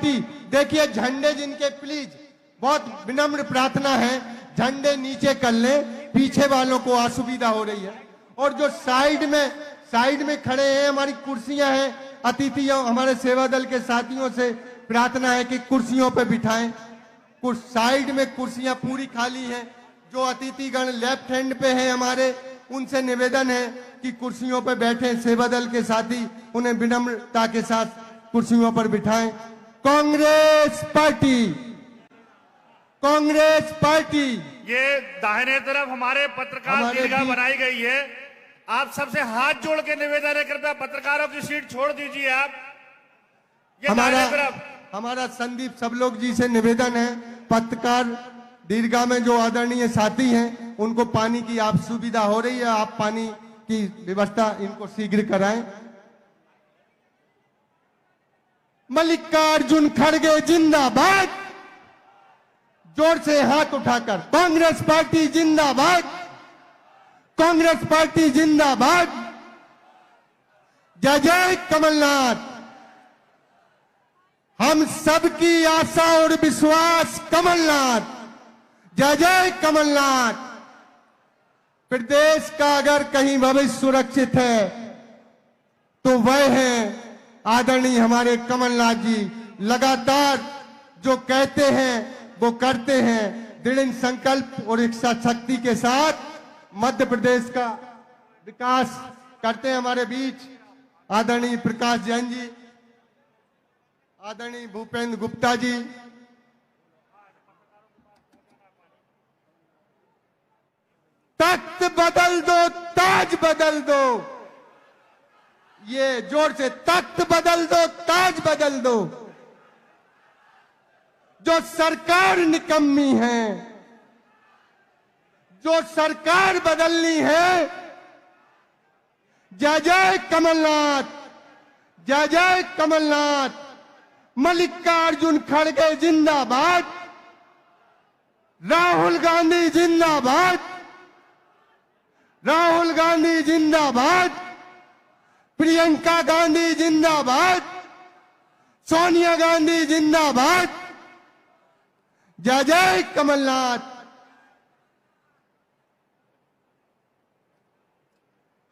Party, देखिए झंडे जिनके, प्लीज बहुत विनम्र प्रार्थना है, झंडे नीचे कर लें, पीछे वालों को असुविधा हो रही है। और जो साइड में खड़े हैं, हमारी कुर्सियां हैं, अतिथियों, हमारे सेवा दल के साथियों से प्रार्थना है कि कुर्सियों पे बिठाएं। साइड में कुर्सियां पूरी खाली हैं। जो अतिथिगण लेफ्ट हैंड पे हैं हमारे, उनसे निवेदन है कि कुर्सियों पर बैठे। सेवा दल के साथी उन्हें विनम्रता के साथ कुर्सियों पर बिठाएं। कांग्रेस पार्टी। ये दाहिने तरफ हमारे पत्रकार दीर्घा बनाई गई है। आप सबसे हाथ जोड़ के निवेदन है, कृपया पत्रकारों की सीट छोड़ दीजिए आप। ये दाहिने तरफ हमारा संदीप सब लोग जी से निवेदन है, पत्रकार दीर्घा में जो आदरणीय साथी हैं उनको पानी की आप सुविधा हो रही है, आप पानी की व्यवस्था इनको शीघ्र कराएं। मल्लिकार्जुन खड़गे जिंदाबाद, जोर से हाथ उठाकर। कांग्रेस पार्टी जिंदाबाद, कांग्रेस पार्टी जिंदाबाद। जय जय कमलनाथ। हम सबकी आशा और विश्वास कमलनाथ। जय जय कमलनाथ। प्रदेश का अगर कहीं भविष्य सुरक्षित है तो वह है आदरणीय हमारे कमलनाथ जी। लगातार जो कहते हैं वो करते हैं। दृढ़ संकल्प और इच्छा शक्ति के साथ मध्य प्रदेश का विकास करते हैं। हमारे बीच आदरणीय प्रकाश जैन जी, आदरणीय भूपेंद्र गुप्ता जी, तख्त बदल दो, ताज बदल दो। ये जोर से, तख्त बदल दो, ताज बदल दो। जो सरकार निकम्मी है, जो सरकार बदलनी है। जय जय कमलनाथ, जय जय कमलनाथ। मल्लिकार्जुन खड़गे जिंदाबाद, राहुल गांधी जिंदाबाद, राहुल गांधी जिंदाबाद, प्रियंका गांधी जिंदाबाद, सोनिया गांधी जिंदाबाद। जय जय कमलनाथ।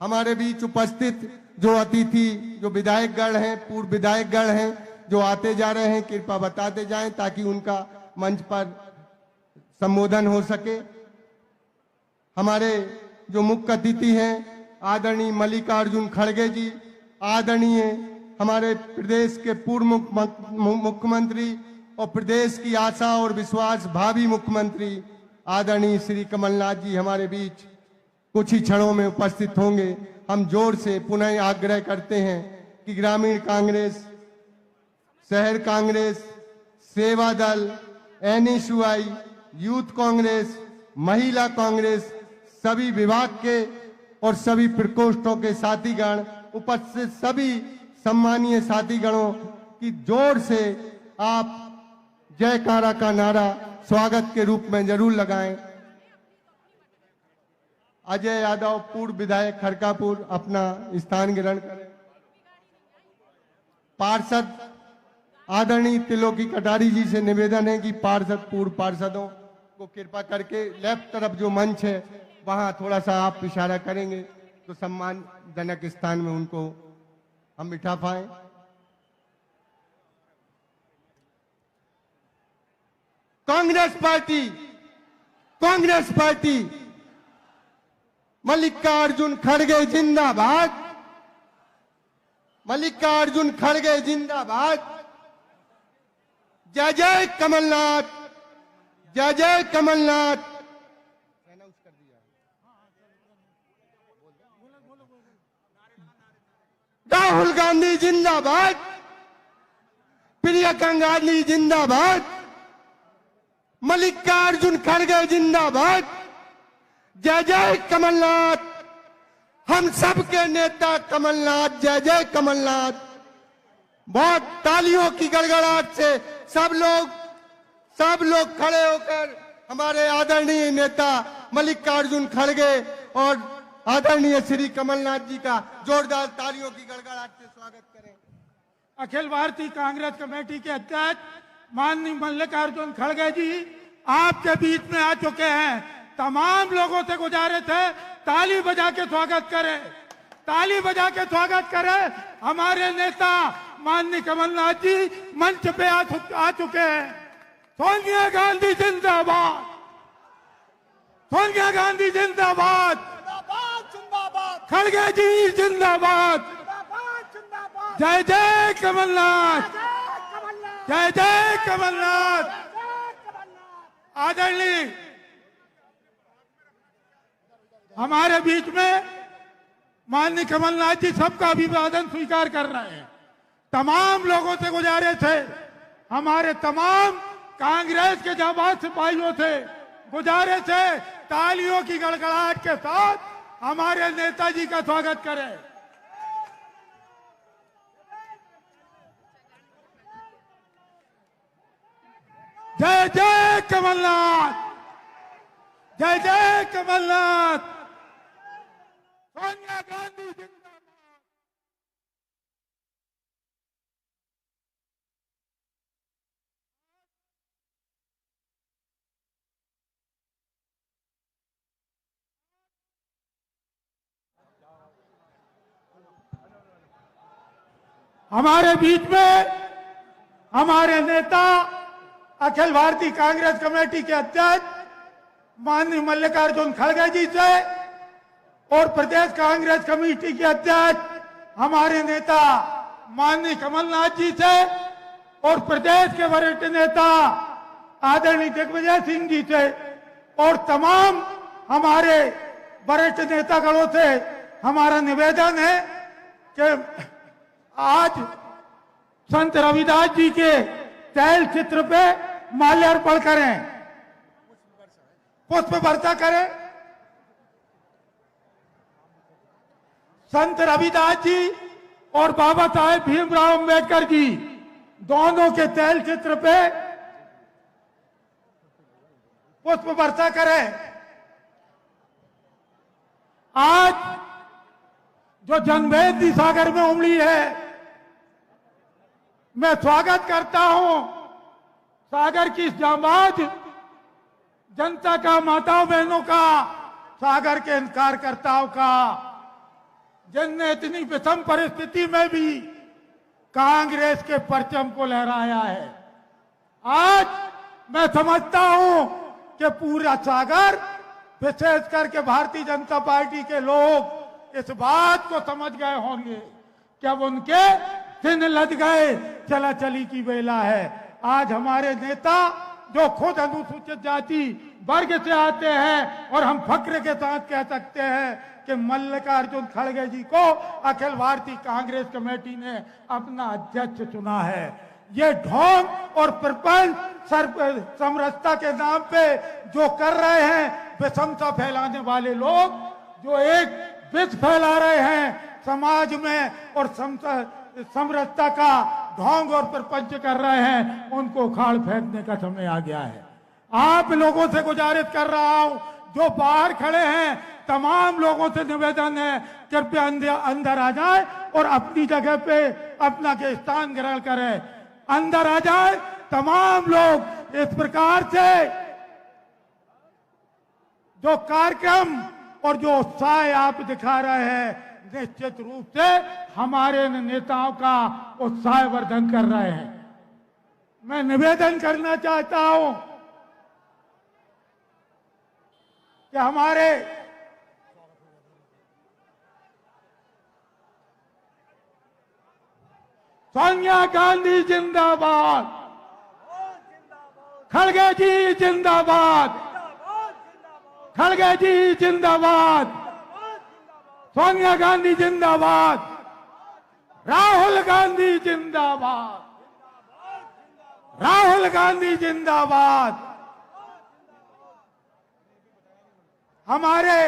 हमारे बीच उपस्थित जो अतिथि, जो विधायकगण हैं, पूर्व विधायकगण हैं, जो आते जा रहे हैं, कृपया बताते जाएं ताकि उनका मंच पर संबोधन हो सके। हमारे जो मुख्य अतिथि हैं आदरणीय मल्लिकार्जुन खड़गे जी, आदरणीय हमारे प्रदेश के पूर्व मुख्यमंत्री और प्रदेश की आशा और विश्वास भावी मुख्यमंत्री आदरणीय श्री कमलनाथ जी हमारे बीच कुछ ही क्षणों में उपस्थित होंगे। हम जोर से पुनः आग्रह करते हैं कि ग्रामीण कांग्रेस, शहर कांग्रेस, सेवा दल, एनएसयूआई, यूथ कांग्रेस, महिला कांग्रेस, सभी विभाग के और सभी प्रकोष्ठों के साथीगण, उपस्थित सभी सम्मानीय साथीगणों की जोर से आप जयकारा का नारा स्वागत के रूप में जरूर लगाएं। अजय यादव, पूर्व विधायक खड़कापुर, अपना स्थान ग्रहण करें। पार्षद आदरणीय त्रिलोकी कटारी जी से निवेदन है कि पार्षद, पूर्व पार्षदों को कृपा करके लेफ्ट तरफ जो मंच है वहां थोड़ा सा आप इशारा करेंगे तो सम्मानजनक स्थान में उनको हम बिठा पाएं। कांग्रेस पार्टी, मल्लिकार्जुन खड़गे जिंदाबाद, मल्लिकार्जुन खड़गे जिंदाबाद। जय जय कमलनाथ, जय जय कमलनाथ। राहुल गांधी जिंदाबाद, प्रियंका गांधी जिंदाबाद, मल्लिकार्जुन खड़गे जिंदाबाद। जय जय कमलनाथ। हम सबके नेता कमलनाथ। जय जय कमलनाथ। बहुत तालियों की गड़गड़ाहट से सब लोग खड़े होकर हमारे आदरणीय नेता मल्लिकार्जुन खड़गे और आदरणीय श्री कमलनाथ जी का जोरदार तालियों की गड़गड़ाहट से स्वागत करें। अखिल भारतीय कांग्रेस कमेटी के अध्यक्ष माननीय मल्लिकार्जुन खड़गे जी आपके बीच में आ चुके हैं। तमाम लोगों से गुजारिश है ताली बजा के स्वागत करें, ताली बजा के स्वागत करें। हमारे नेता माननीय कमलनाथ जी मंच पे आ चुके हैं। सोनिया गांधी जिंदाबाद, सोनिया गांधी जिंदाबाद, खड़गे जी जिंदाबाद, जय जय कमलनाथ, जय जय कमलनाथ। आदरणीय हमारे बीच में माननीय कमलनाथ जी सबका अभिवादन स्वीकार कर रहे हैं। तमाम लोगों से गुजारिश है, हमारे तमाम कांग्रेस के जाबाज सिपाहियों से गुजारिश है तालियों की गड़गड़ाहट के साथ हमारे नेताजी का स्वागत करें। जय जय कमलनाथ, जय जय कमलनाथ, सोनिया गांधी जिंदाबाद। हमारे बीच में हमारे नेता अखिल भारतीय कांग्रेस कमेटी के अध्यक्ष माननीय मल्लिकार्जुन खड़गे जी से और प्रदेश कांग्रेस कमेटी के अध्यक्ष हमारे नेता माननीय कमलनाथ जी से और प्रदेश के वरिष्ठ नेता आदरणीय दिग्विजय सिंह जी से और तमाम हमारे वरिष्ठ नेतागणों से हमारा निवेदन है कि आज संत रविदास जी के तैल चित्र पे माल्यार्पण करें, पुष्प वर्षा करें। संत रविदास जी और बाबा साहेब भीमराव अंबेडकर जी दोनों के तैल चित्र पे पुष्प वर्षा करें। आज जो जनभेद सागर में उमड़ी है, मैं स्वागत करता हूं सागर की इस जांबाज जनता का, माताओं बहनों का, सागर के कार्यकर्ताओं का, जिनने इतनी विषम परिस्थिति में भी कांग्रेस के परचम को लहराया है। आज मैं समझता हूं कि पूरा सागर, विशेष करके भारतीय जनता पार्टी के लोग इस बात को समझ गए होंगे कि अब उनके दिन लद गए, चला चली की बेला है। आज हमारे नेता जो खुद अनुसूचित जाति वर्ग से आते हैं और हम फक्र के साथ कह सकते हैं कि मल्लिकार्जुन खड़गे जी को अखिल भारतीय कांग्रेस कमेटी ने अपना अध्यक्ष चुना है। ये ढोंग और प्रपंच समरसता के नाम पे जो कर रहे हैं, विषमता फैलाने वाले लोग जो एक विष फैला रहे हैं समाज में और समरसता का ढोंग और प्रपंच कर रहे हैं, उनको उखाड़ फेंकने का समय आ गया है। आप लोगों से गुजारिश कर रहा हूं, जो बाहर खड़े हैं तमाम लोगों से निवेदन है कृपया अंदर आ जाए और अपनी जगह पे अपना के स्थान ग्रहण करें। अंदर आ जाए तमाम लोग। इस प्रकार से जो कार्यक्रम और जो उत्साह आप दिखा रहे हैं, निश्चित रूप से हमारे नेताओं का उत्साह वर्धन कर रहे हैं। मैं निवेदन करना चाहता हूं कि हमारे सोनिया गांधी जिंदाबाद, खड़गे जी जिंदाबाद, खड़गे जी जिंदाबाद, सोनिया गांधी जिंदाबाद, राहुल गांधी जिंदाबाद, राहुल गांधी जिंदाबाद। हमारे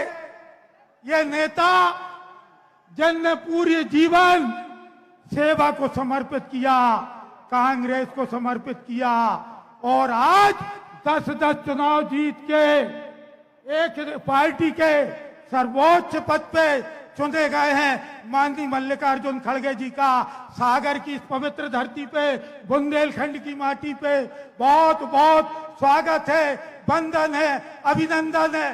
ये नेता जिनने पूरे जीवन सेवा को समर्पित किया, कांग्रेस को समर्पित किया और आज 10-10 चुनाव जीत के एक पार्टी के सर्वोच्च पद पे चुने गए हैं माननीय मल्लिकार्जुन खड़गे जी का सागर की इस पवित्र धरती पे, बुंदेलखंड की माटी पे बहुत बहुत स्वागत है, वंदन है, अभिनंदन है।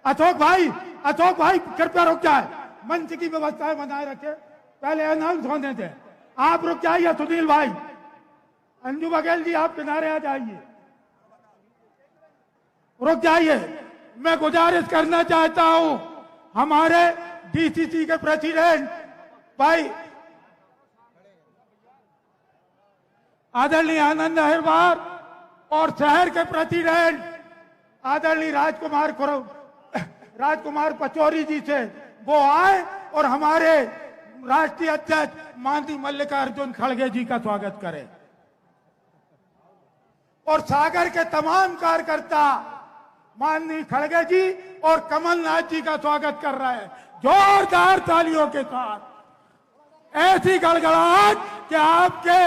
अशोक भाई कृपया रुक जाए, मंच की व्यवस्थाएं बनाए रखे, पहले अनाउंस होने दें। आप रुक जाइए, सुनील भाई, अंजू बघेल जी आप किनारे आ जाइए, रुक जाइए। मैं गुजारिश करना चाहता हूं हमारे डीसीसी के प्रेसिडेंट भाई आदरणीय आनंद अहिरवार और शहर के प्रेसिडेंट आदरणीय राजकुमार पचौरी जी से वो आए और हमारे राष्ट्रीय अध्यक्ष माननीय मल्लिकार्जुन खड़गे जी का स्वागत करें। और सागर के तमाम कार्यकर्ता माननीय खड़गे जी और कमलनाथ जी का स्वागत कर रहे हैं जोरदार तालियों के साथ। ऐसी गड़गड़ाहट कि आपके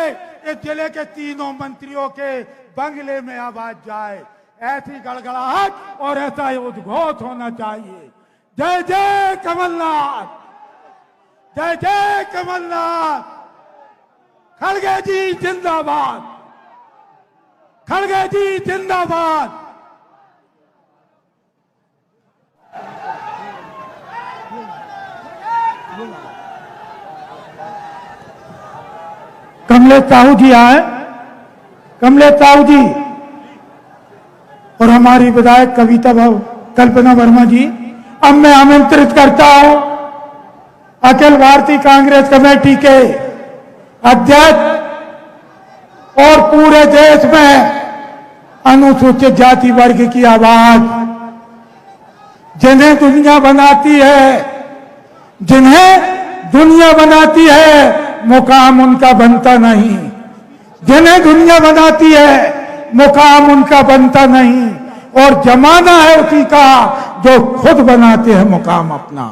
इस जिले के तीनों मंत्रियों के बंगले में आवाज जाए, ऐसी गड़गड़ाहट और ऐसा उद्घोष होना चाहिए। जय जय कमलनाथ, जय जय कमलनाथ, खड़गे जी जिंदाबाद, खड़गे जी जिंदाबाद। कमलेश साहू जी आए, कमलेश साहू जी और हमारी विधायक कल्पना वर्मा जी। अब मैं आमंत्रित करता हूं अखिल भारतीय कांग्रेस कमेटी के अध्यक्ष और पूरे देश में अनुसूचित जाति वर्ग की आवाज, जिन्हें दुनिया बनाती है, जिन्हें दुनिया बनाती है, मुकाम उनका बनता नहीं। जिन्हें दुनिया बनाती है, मुकाम उनका बनता नहीं, और जमाना है उसी का जो खुद बनाते हैं मुकाम अपना।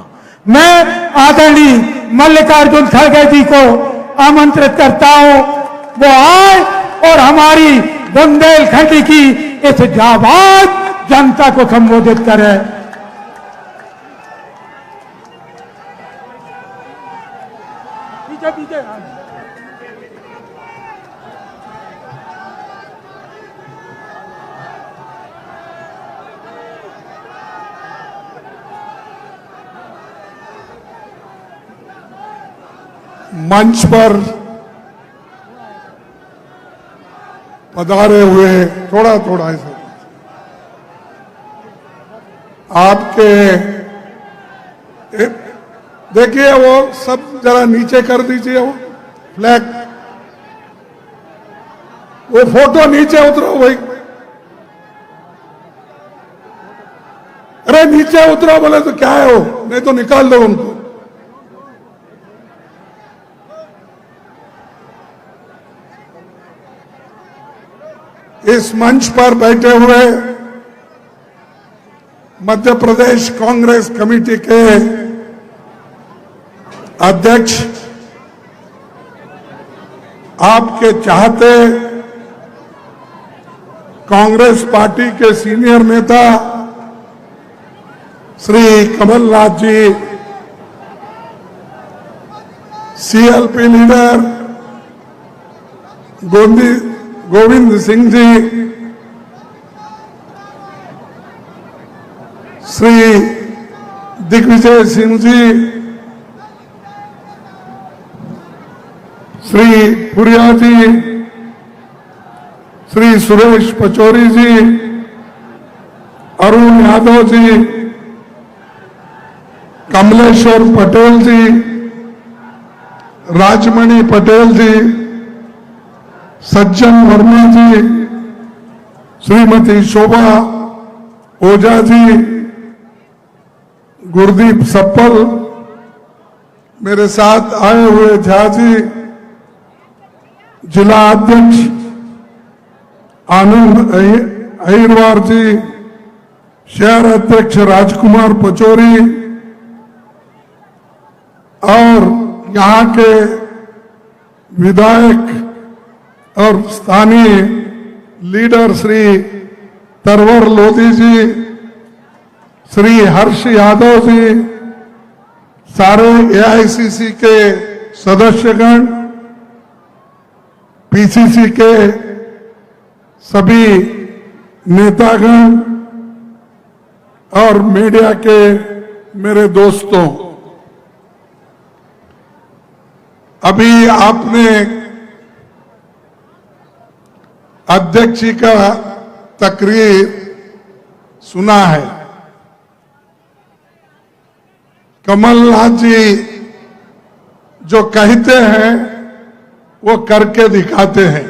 मैं आदरणीय मल्लिकार्जुन खड़गे जी को आमंत्रित करता हूं, वो आए और हमारी बुंदेलखंड की इस जाबाज जनता को संबोधित करें। पीछे मंच पर पधारे हुए थोड़ा थोड़ा ऐसा आपके देखिए, वो सब जरा नीचे कर दीजिए, वो फ्लैग, वो फोटो नीचे उतरो भाई, अरे नीचे उतरो, बोले तो क्या है वो, नहीं तो निकाल दो उनको। इस मंच पर बैठे हुए मध्य प्रदेश कांग्रेस कमेटी के अध्यक्ष, आपके चाहते कांग्रेस पार्टी के सीनियर नेता श्री कमलनाथ जी, सीएलपी लीडर गोविंद सिंह जी, श्री दिग्विजय सिंह जी, श्री पुरिया जी, श्री सुरेश पचौरी जी, अरुण यादव जी, कमलेश्वर पटेल जी, राजमणि पटेल जी, सज्जन वर्मा जी, श्रीमती शोभा ओझा जी, गुरदीप सप्पल, मेरे साथ आए हुए झा जी, जिला अध्यक्ष आनंद अहिरवार जी, शहर अध्यक्ष राजकुमार पचौरी और यहाँ के विधायक और स्थानीय लीडर श्री तरवर लोधी जी, श्री हर्ष यादव जी, सारे एआईसीसी के सदस्यगण, पीसीसी के सभी नेतागण और मीडिया के मेरे दोस्तों, अभी आपने अध्यक्ष जी का तकरीर सुना है। कमलनाथ जी जो कहते हैं वो करके दिखाते हैं,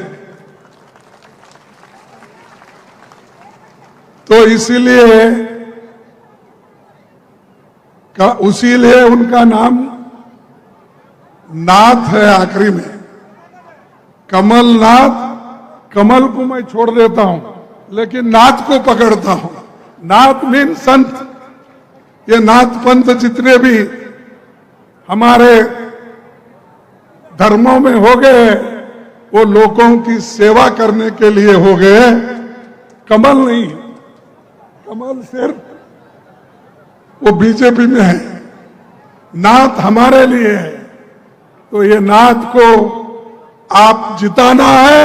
तो इसीलिए उनका नाम नाथ है आखिरी में। कमलनाथ, कमल को मैं छोड़ देता हूं लेकिन नाथ को पकड़ता हूं। नाथ मीन संत। ये नाथ पंथ जितने भी हमारे धर्मों में हो गए वो लोगों की सेवा करने के लिए हो गए, कमल नहीं। कमल सिर्फ वो बीजेपी में है, नाथ हमारे लिए है। तो ये नाथ को आप जिताना है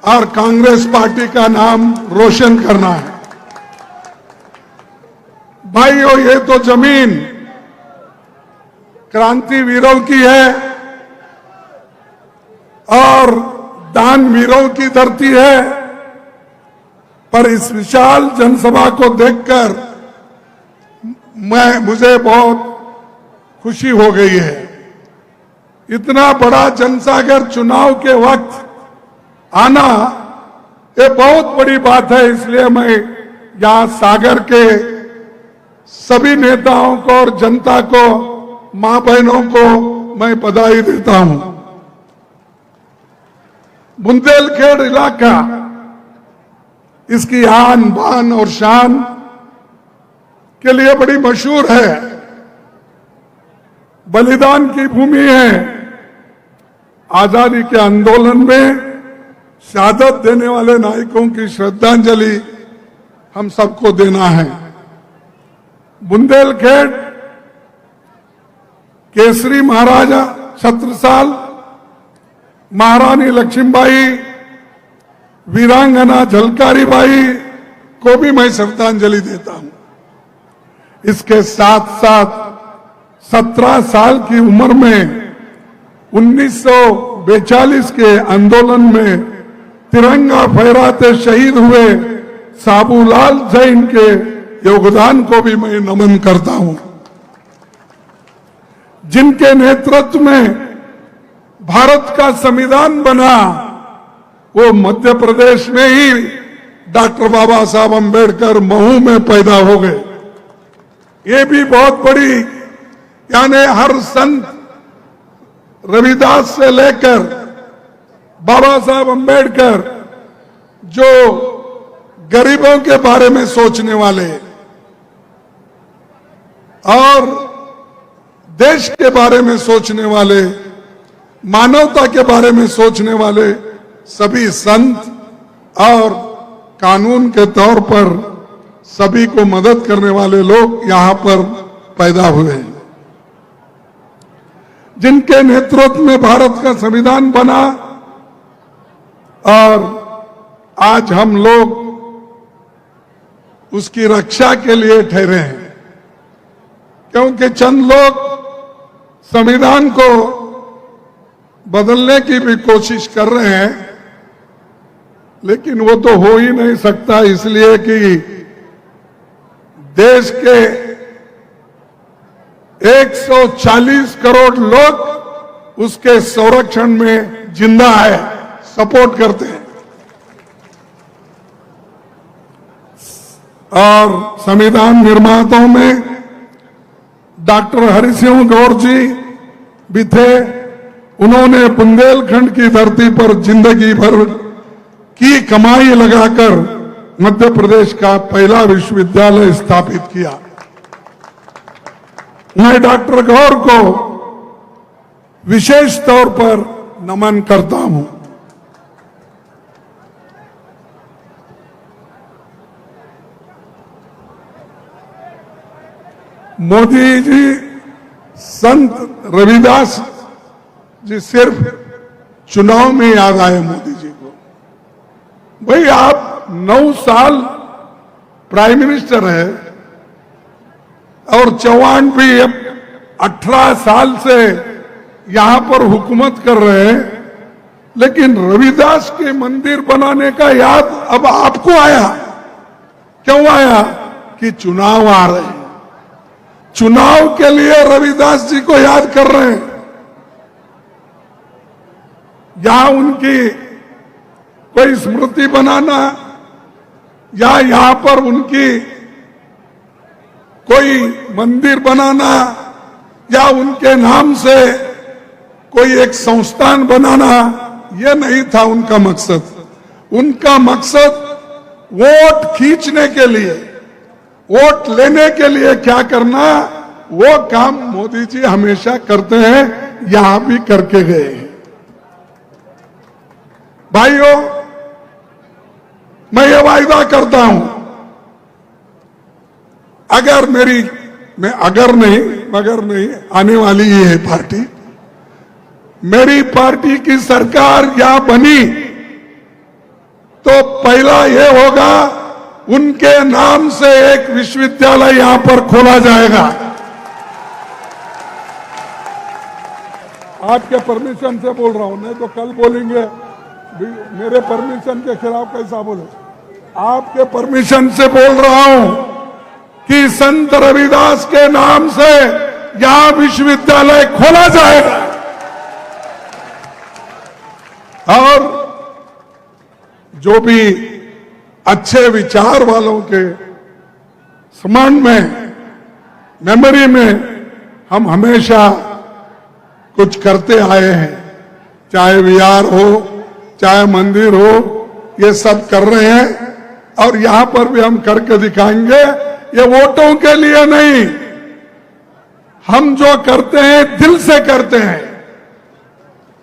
और कांग्रेस पार्टी का नाम रोशन करना है। भाइयों, ये तो जमीन क्रांति वीरों की है और दान वीरों की धरती है, पर इस विशाल जनसभा को देखकर मुझे बहुत खुशी हो गई है। इतना बड़ा जनसागर चुनाव के वक्त आना ये बहुत बड़ी बात है। इसलिए मैं यहां सागर के सभी नेताओं को और जनता को, मां बहनों को मैं बधाई देता हूं। बुंदेलखंड इलाका इसकी आन बान और शान के लिए बड़ी मशहूर है, बलिदान की भूमि है। आजादी के आंदोलन में शहादत देने वाले नायकों की श्रद्धांजलि हम सबको देना है। बुंदेलखंड केसरी महाराजा छत्रसाल, महारानी लक्ष्मीबाई, वीरांगना झलकारी बाई को भी मैं श्रद्धांजलि देता हूं। इसके साथ साथ 17 साल की उम्र में 1942 के आंदोलन में तिरंगा फहराते शहीद हुए साबूलाल जैन के योगदान को भी मैं नमन करता हूं, जिनके नेतृत्व में भारत का संविधान बना। वो मध्य प्रदेश में ही डॉक्टर बाबा साहब अंबेडकर महू में पैदा हो गए। ये भी बहुत बड़ी, यानी हर संत रविदास से लेकर बाबा साहब अंबेडकर जो गरीबों के बारे में सोचने वाले और देश के बारे में सोचने वाले, मानवता के बारे में सोचने वाले सभी संत और कानून के तौर पर सभी को मदद करने वाले लोग यहां पर पैदा हुए हैं, जिनके नेतृत्व में भारत का संविधान बना। और आज हम लोग उसकी रक्षा के लिए ठहरे हैं, क्योंकि चंद लोग संविधान को बदलने की भी कोशिश कर रहे हैं, लेकिन वो तो हो ही नहीं सकता, इसलिए कि देश के 140 करोड़ लोग उसके संरक्षण में जिंदा है, सपोर्ट करते हैं। और संविधान निर्माताओं में डॉक्टर हरिसिंह गौर जी भी थे। उन्होंने बुंदेलखंड की धरती पर जिंदगी भर की कमाई लगाकर मध्य प्रदेश का पहला विश्वविद्यालय स्थापित किया। मैं डॉक्टर गौर को विशेष तौर पर नमन करता हूं। मोदी जी संत रविदास जी सिर्फ चुनाव में याद आए मोदी जी को। भाई आप 9 साल प्राइम मिनिस्टर है और चौहान भी 18 साल से यहां पर हुकूमत कर रहे हैं, लेकिन रविदास के मंदिर बनाने का याद अब आपको आया। क्यों आया? कि चुनाव आ रहे हैं, चुनाव के लिए रविदास जी को याद कर रहे हैं। यहां उनकी कोई स्मृति बनाना या यहां पर उनकी कोई मंदिर बनाना या उनके नाम से कोई एक संस्थान बनाना, यह नहीं था उनका मकसद। उनका मकसद वोट खींचने के लिए, वोट लेने के लिए क्या करना, वो काम मोदी जी हमेशा करते हैं, यहां भी करके गए हैं। भाइयों, मैं ये वायदा करता हूं, अगर मगर नहीं आने वाली है पार्टी, मेरी पार्टी की सरकार यहां बनी तो पहला ये होगा, उनके नाम से एक विश्वविद्यालय यहां पर खोला जाएगा। आपके परमिशन से बोल रहा हूं, नहीं तो कल बोलेंगे मेरे परमिशन के खिलाफ कैसा बोले। आपके परमिशन से बोल रहा हूं कि संत रविदास के नाम से यहां विश्वविद्यालय खोला जाएगा और जो भी अच्छे विचार वालों के स्मरण में, मेमोरी में हम हमेशा कुछ करते आए हैं, चाहे विहार हो, चाहे मंदिर हो, ये सब कर रहे हैं और यहां पर भी हम करके दिखाएंगे। ये वोटों के लिए नहीं, हम जो करते हैं दिल से करते हैं,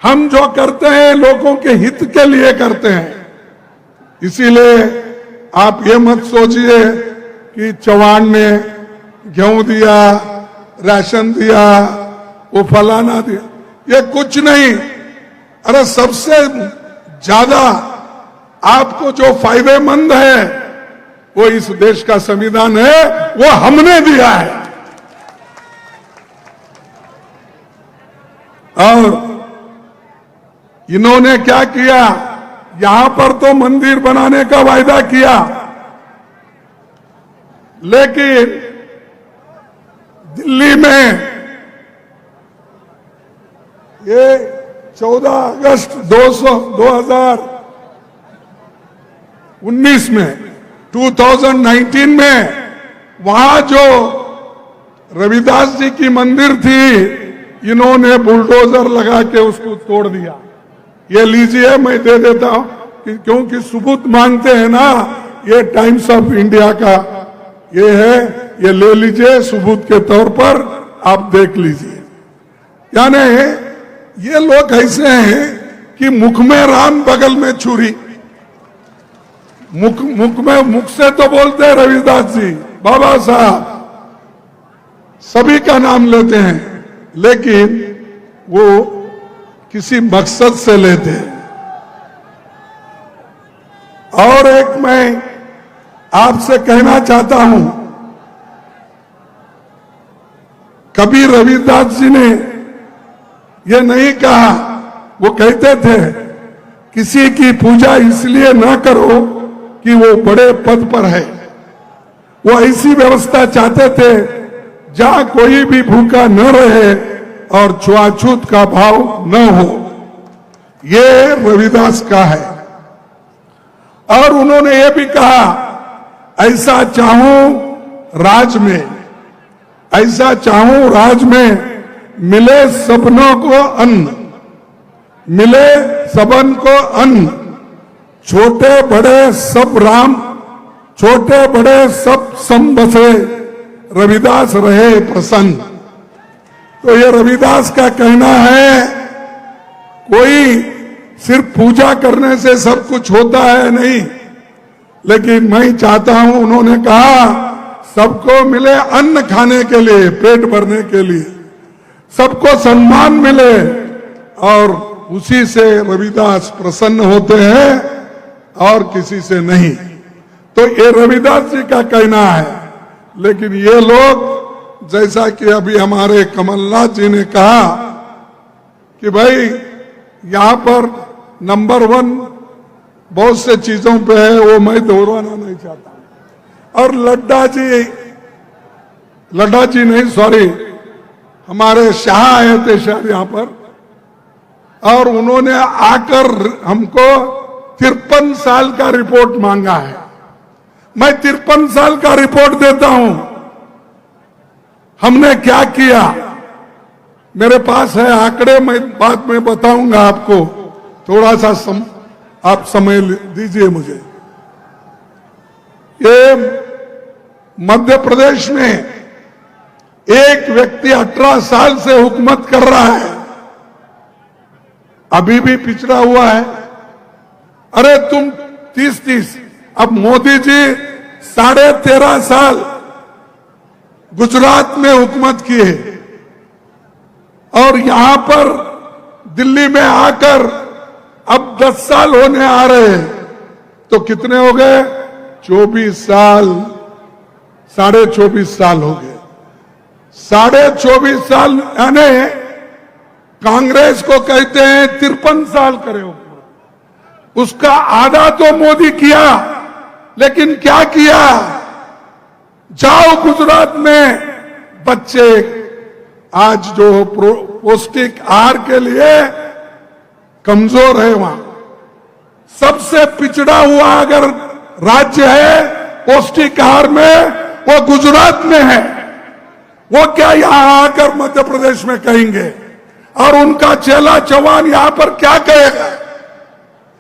हम जो करते हैं लोगों के हित के लिए करते हैं। इसीलिए आप ये मत सोचिए कि चौहान ने गेहूं दिया, राशन दिया, वो फलाना दिया, ये कुछ नहीं। अरे सबसे ज्यादा आपको जो फायदेमंद है वो इस देश का संविधान है, वो हमने दिया है। और इन्होंने क्या किया, यहां पर तो मंदिर बनाने का वायदा किया, लेकिन दिल्ली में ये 14 अगस्त 2019 में वहां जो रविदास जी की मंदिर थी, इन्होंने बुलडोजर लगा के उसको तोड़ दिया। ये लीजिए, मैं दे देता हूं क्योंकि सबूत मांगते हैं ना, ये टाइम्स ऑफ इंडिया का ये है, ये ले लीजिए सबूत के तौर पर, आप देख लीजिए। यानी ये लोग ऐसे हैं कि मुख में राम बगल में छुरी, मुख से तो बोलते हैं रविदास जी, बाबा साहब, सभी का नाम लेते हैं, लेकिन वो किसी मकसद से लेते हैं। और एक मैं आपसे कहना चाहता हूं, कभी रविदास जी ने ये नहीं कहा, वो कहते थे किसी की पूजा इसलिए ना करो कि वो बड़े पद पर है। वो ऐसी व्यवस्था चाहते थे जहां कोई भी भूखा न रहे और छुआछूत का भाव न हो। ये रविदास का है। और उन्होंने ये भी कहा, ऐसा चाहूं राज में, ऐसा चाहूं राज में मिले सबनों को अन्न, मिले सबन को अन्न, छोटे बड़े सब राम, छोटे बड़े सब सम बसे, रविदास रहे प्रसन्न। तो ये रविदास का कहना है, कोई सिर्फ पूजा करने से सब कुछ होता है नहीं, लेकिन मैं चाहता हूं, उन्होंने कहा सबको मिले अन्न खाने के लिए, पेट भरने के लिए। सबको सम्मान मिले, और उसी से रविदास प्रसन्न होते हैं और किसी से नहीं। तो ये रविदास जी का कहना है। लेकिन ये लोग, जैसा कि अभी हमारे कमलनाथ जी ने कहा कि भाई यहां पर नंबर 1 बहुत से चीजों पे है, वो मैं दोहराना नहीं चाहता। और लड्डा जी नहीं, सॉरी, हमारे शाह आए थे शायद यहां पर, और उन्होंने आकर हमको 53 साल का रिपोर्ट मांगा है। मैं 53 साल का रिपोर्ट देता हूं, हमने क्या किया। मेरे पास है आंकड़े, मैं बाद में बताऊंगा आपको, थोड़ा सा आप समय दीजिए मुझे। ये मध्य प्रदेश में एक व्यक्ति 18 साल से हुकूमत कर रहा है, अभी भी पिछड़ा हुआ है। अरे तुम 30-30, अब मोदी जी 13.5 साल गुजरात में हुकूमत किए, और यहां पर दिल्ली में आकर अब 10 साल होने आ रहे हैं, तो कितने हो गए? 24 साल, 24.5 साल हो गए। 24.5 साल, यानी कांग्रेस को कहते हैं 53 साल करे हो, उसका आधा तो मोदी किया। लेकिन क्या किया? जाओ गुजरात में, बच्चे आज जो पौष्टिक आहार के लिए कमजोर है, वहां सबसे पिछड़ा हुआ अगर राज्य है पौष्टिक आहार में, वो गुजरात में है। वो क्या यहां आकर मध्य प्रदेश में कहेंगे? और उनका चेला जवान यहां पर क्या कहेगा?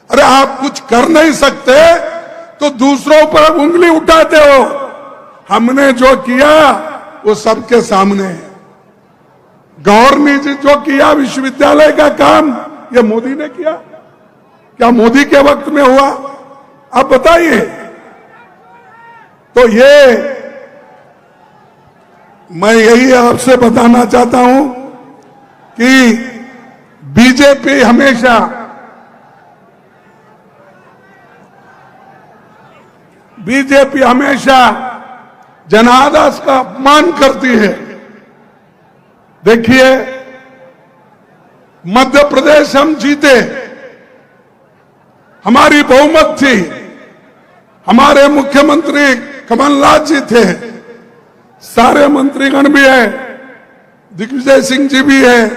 अरे आप कुछ कर नहीं सकते तो दूसरों पर उंगली उठाते हो। हमने जो किया वो सबके सामने है। गौर ने जो किया विश्वविद्यालय का काम, ये मोदी ने किया? क्या मोदी के वक्त में हुआ? आप बताइए। तो ये मैं यही आपसे बताना चाहता हूं कि बीजेपी हमेशा जनादेश का अपमान करती है। देखिए, मध्य प्रदेश हम जीते, हमारी बहुमत थी, हमारे मुख्यमंत्री कमलनाथ जी थे, सारे मंत्रीगण भी है, दिग्विजय सिंह जी भी है,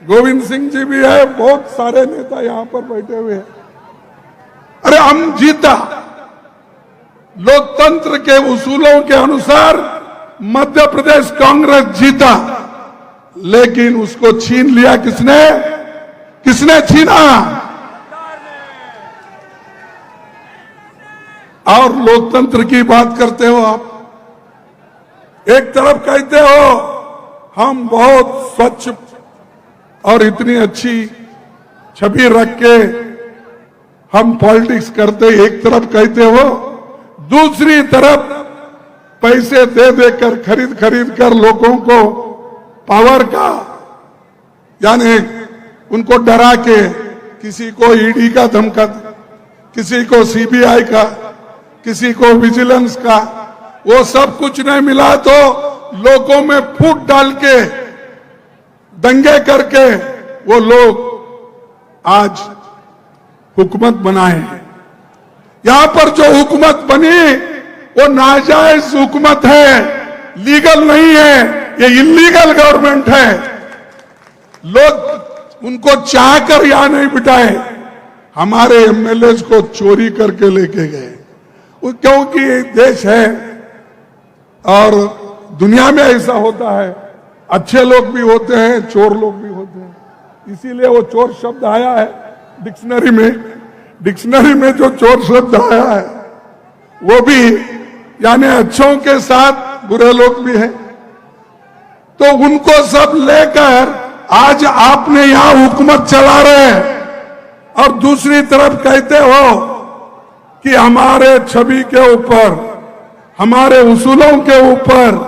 गोविंद सिंह जी भी है, बहुत सारे नेता यहां पर बैठे हुए हैं। अरे हम जीता, लोकतंत्र के उसूलों के अनुसार मध्य प्रदेश कांग्रेस जीता, लेकिन उसको छीन लिया किसने? किसने छीना? और लोकतंत्र की बात करते हो आप। एक तरफ कहते हो हम बहुत स्वच्छ और इतनी अच्छी छवि रख के हम पॉलिटिक्स करते, एक तरफ कहते हो, दूसरी तरफ पैसे दे देकर खरीद कर लोगों को पावर का, यानी उनको डरा के, किसी को ईडी का धमका, किसी को सीबीआई का, किसी को विजिलेंस का, वो सब कुछ नहीं मिला तो लोगों में फूट डाल के, दंगे करके वो लोग आज हुकूमत बनाए हैं। यहां पर जो हुकूमत बनी वो नाजायज हुकूमत है, लीगल नहीं है, ये इलीगल गवर्नमेंट है। लोग उनको चाहकर यहां नहीं बिठाए, हमारे एमएलए को चोरी करके लेके गए, क्योंकि देश है और दुनिया में ऐसा होता है, अच्छे लोग भी होते हैं, चोर लोग भी होते हैं। इसीलिए वो चोर शब्द आया है डिक्शनरी में जो चोर शब्द आया है वो भी, यानी अच्छों के साथ बुरे लोग भी हैं। तो उनको सब लेकर आज आपने यहां हुकूमत चला रहे हैं, और दूसरी तरफ कहते हो कि हमारे छवि के ऊपर, हमारे उसूलों के ऊपर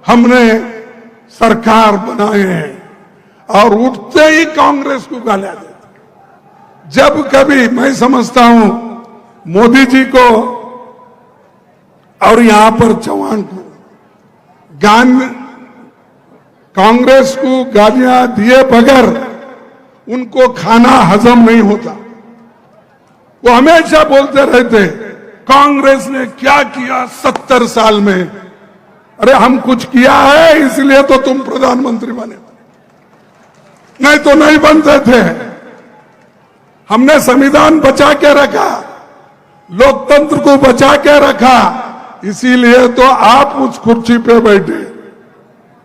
हमने सरकार बनाए हैं। और उठते ही कांग्रेस को गालियां देते। जब कभी मैं समझता हूं मोदी जी को और यहां पर चौहान को कांग्रेस को गालियां दिए बगैर उनको खाना हजम नहीं होता। वो हमेशा बोलते रहते कांग्रेस ने क्या किया 70 साल में। अरे हम कुछ किया है इसलिए तो तुम प्रधानमंत्री बने, नहीं तो नहीं बनते थे। हमने संविधान बचा के रखा, लोकतंत्र को बचा के रखा, इसीलिए तो आप उस कुर्सी पे बैठे।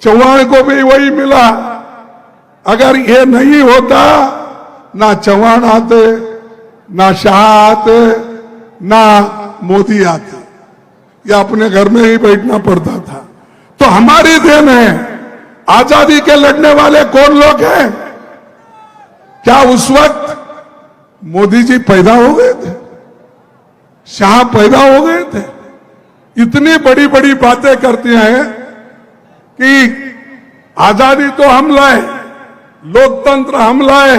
चौहान को भी वही मिला। अगर ये नहीं होता ना चौहान आते, ना शाह आते, ना मोदी आते, या अपने घर में ही बैठना पड़ता था। तो हमारी देन है। आजादी के लड़ने वाले कौन लोग हैं? क्या उस वक्त मोदी जी पैदा हो गए थे? शाह पैदा हो गए थे? इतनी बड़ी बड़ी बातें करते हैं कि आजादी तो हम लाए, लोकतंत्र हम लाए,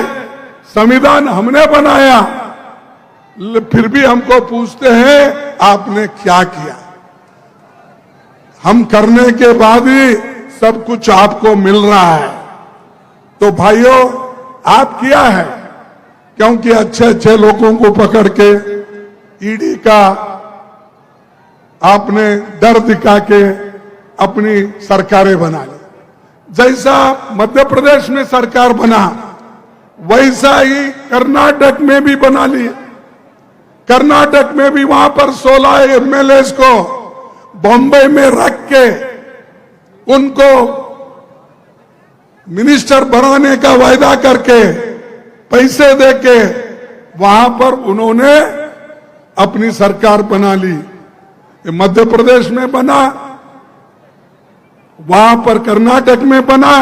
संविधान हमने बनाया, फिर भी हमको पूछते हैं आपने क्या किया। हम करने के बाद ही सब कुछ आपको मिल रहा है। तो भाइयों आप किया है, क्योंकि अच्छे अच्छे लोगों को पकड़ के ईडी का आपने डर दिखा के अपनी सरकारें बना ली। जैसा मध्य प्रदेश में सरकार बना वैसा ही कर्नाटक में भी बना ली। कर्नाटक में भी वहां पर 16 एमएलए को बॉम्बे में रख के उनको मिनिस्टर बनाने का वायदा करके पैसे देके वहां पर उन्होंने अपनी सरकार बना ली। ये मध्य प्रदेश में बना, वहां पर कर्नाटक में बना,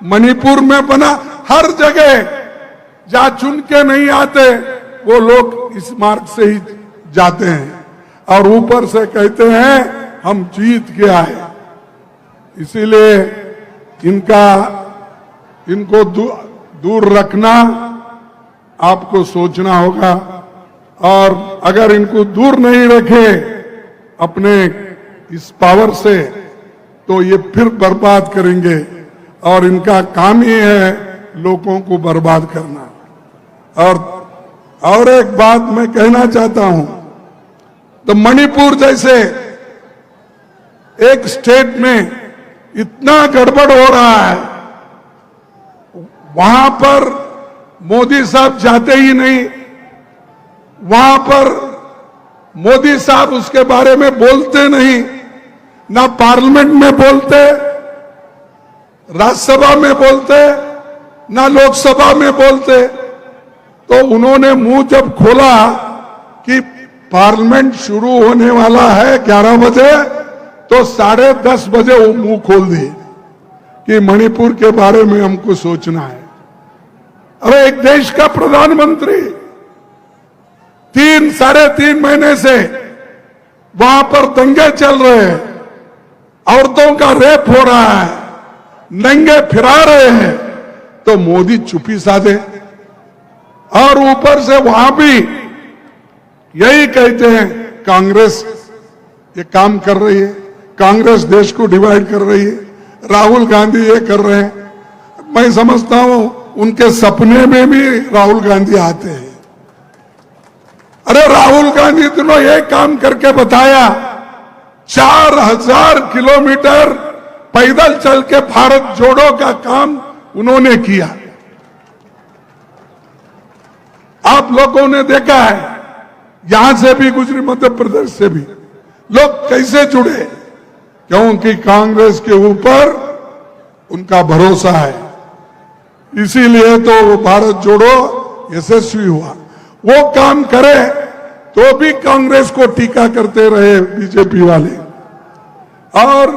मणिपुर में बना, हर जगह जहां चुन के नहीं आते वो लोग इस मार्ग से ही जाते हैं और ऊपर से कहते हैं हम जीत के आए। इसीलिए इनको दूर रखना आपको सोचना होगा। और अगर इनको दूर नहीं रखे अपने इस पावर से तो ये फिर बर्बाद करेंगे और इनका काम ही है लोगों को बर्बाद करना। और एक बात मैं कहना चाहता हूं, तो मणिपुर जैसे एक स्टेट में इतना गड़बड़ हो रहा है, वहां पर मोदी साहब जाते ही नहीं, वहां पर मोदी साहब उसके बारे में बोलते नहीं, ना पार्लियामेंट में बोलते, राज्यसभा में बोलते, ना लोकसभा में बोलते। तो उन्होंने मुंह जब खोला कि पार्लियामेंट शुरू होने वाला है 11 बजे, तो 10:30 बजे वो मुंह खोल दिए कि मणिपुर के बारे में हमको सोचना है। अरे एक देश का प्रधानमंत्री 3-3.5 महीने से वहां पर दंगे चल रहे हैं, औरतों का रेप हो रहा है, नंगे फिरा रहे हैं, तो मोदी चुप्पी साधे। और ऊपर से वहां भी यही कहते हैं कांग्रेस ये काम कर रही है, कांग्रेस देश को डिवाइड कर रही है, राहुल गांधी ये कर रहे हैं। मैं समझता हूं उनके सपने में भी राहुल गांधी आते हैं। अरे राहुल गांधी ने ये काम करके बताया, 4000 किलोमीटर पैदल चल के भारत जोड़ो का काम उन्होंने किया। आप लोगों ने देखा है, यहां से भी गुजरी, मध्य प्रदेश से भी लोग कैसे जुड़े, क्योंकि कांग्रेस के ऊपर उनका भरोसा है। इसीलिए तो वो भारत जोड़ो यशस्वी हुआ। वो काम करे तो भी कांग्रेस को टीका करते रहे बीजेपी वाले। और